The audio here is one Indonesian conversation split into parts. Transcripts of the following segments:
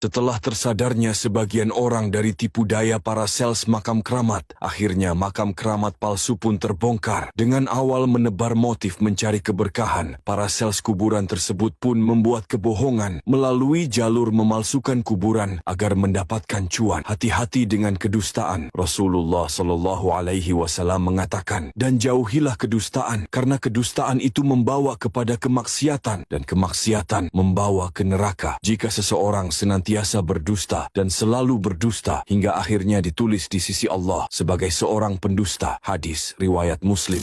Setelah tersadarnya sebagian orang dari tipu daya para sales makam keramat, akhirnya makam keramat palsu pun terbongkar. Dengan awal menebar motif mencari keberkahan, para sales kuburan tersebut pun membuat kebohongan melalui jalur memalsukan kuburan agar mendapatkan cuan. Hati-hati dengan kedustaan. Rasulullah Shallallahu Alaihi Wasallam mengatakan, dan jauhilah kedustaan, karena kedustaan itu membawa kepada kemaksiatan, dan kemaksiatan membawa ke neraka. Jika seseorang senantiasa berdusta dan selalu berdusta hingga akhirnya ditulis di sisi Allah sebagai seorang pendusta. Hadis riwayat Muslim.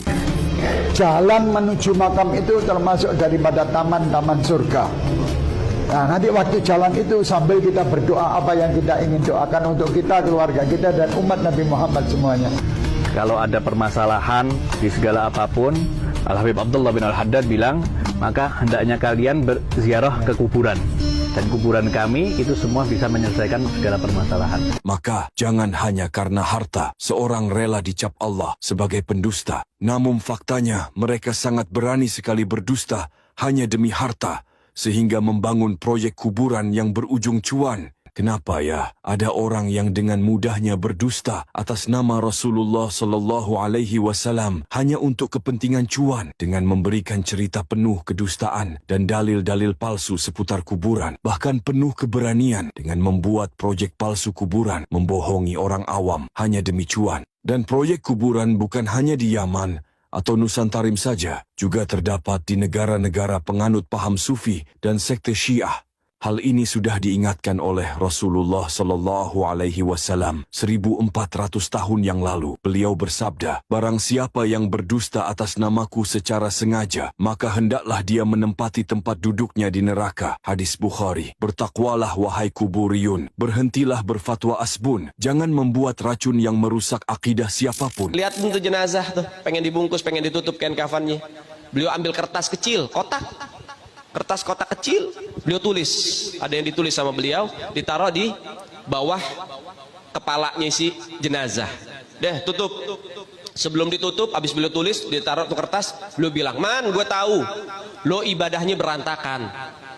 Jalan menuju makam itu termasuk daripada taman-taman surga. Nah, nanti waktu jalan itu sambil kita berdoa apa yang kita ingin doakan untuk kita, keluarga kita, dan umat Nabi Muhammad semuanya. Kalau ada permasalahan di segala apapun, Al-Habib Abdullah bin Al-Haddad bilang, maka hendaknya kalian berziarah ke kuburan. Dan kuburan kami itu semua bisa menyelesaikan segala permasalahan. Maka jangan hanya karena harta seorang rela dicap Allah sebagai pendusta. Namun faktanya mereka sangat berani sekali berdusta hanya demi harta, sehingga membangun proyek kuburan yang berujung cuan. Kenapa ya ada orang yang dengan mudahnya berdusta atas nama Rasulullah Sallallahu Alaihi Wasallam hanya untuk kepentingan cuan, dengan memberikan cerita penuh kedustaan dan dalil-dalil palsu seputar kuburan, bahkan penuh keberanian dengan membuat proyek palsu kuburan, membohongi orang awam hanya demi cuan. Dan proyek kuburan bukan hanya di Yaman atau Nusantarim saja, juga terdapat di negara-negara penganut paham Sufi dan sekte Syiah. Hal ini sudah diingatkan oleh Rasulullah Sallallahu Alaihi Wasallam 1400 tahun yang lalu. Beliau bersabda, barang siapa yang berdusta atas namaku secara sengaja, maka hendaklah dia menempati tempat duduknya di neraka. Hadis Bukhari. Bertakwalah wahai kuburiyun, berhentilah berfatwa asbun, jangan membuat racun yang merusak akidah siapapun. Lihat tuh jenazah tuh, pengen dibungkus, pengen ditutup kain kafannya. Beliau ambil kertas kecil, kertas kotak kecil, beliau tulis, ada yang ditulis sama beliau, ditaruh di bawah kepalanya si jenazah. Deh, tutup. Sebelum ditutup, habis beliau tulis, ditaruh tuh kertas, beliau bilang, man, gue tahu lo ibadahnya berantakan,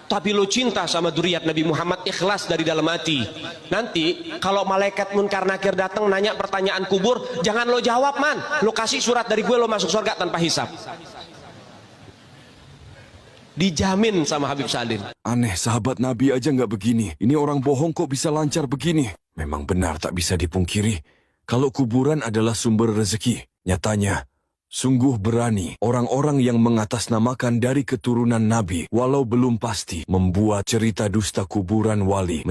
tapi lo cinta sama dzurriyyat Nabi Muhammad, ikhlas dari dalam hati. Nanti kalau malaikat munkar nakir datang nanya pertanyaan kubur, jangan lo jawab, man, lo kasih surat dari gue, lo masuk surga tanpa hisab. Dijamin sama Habib Salim. Aneh, sahabat Nabi aja nggak begini. Ini orang bohong kok bisa lancar begini. Memang benar tak bisa dipungkiri, kalau kuburan adalah sumber rezeki. Nyatanya, sungguh berani orang-orang yang mengatasnamakan dari keturunan Nabi, walau belum pasti, membuat cerita dusta kuburan wali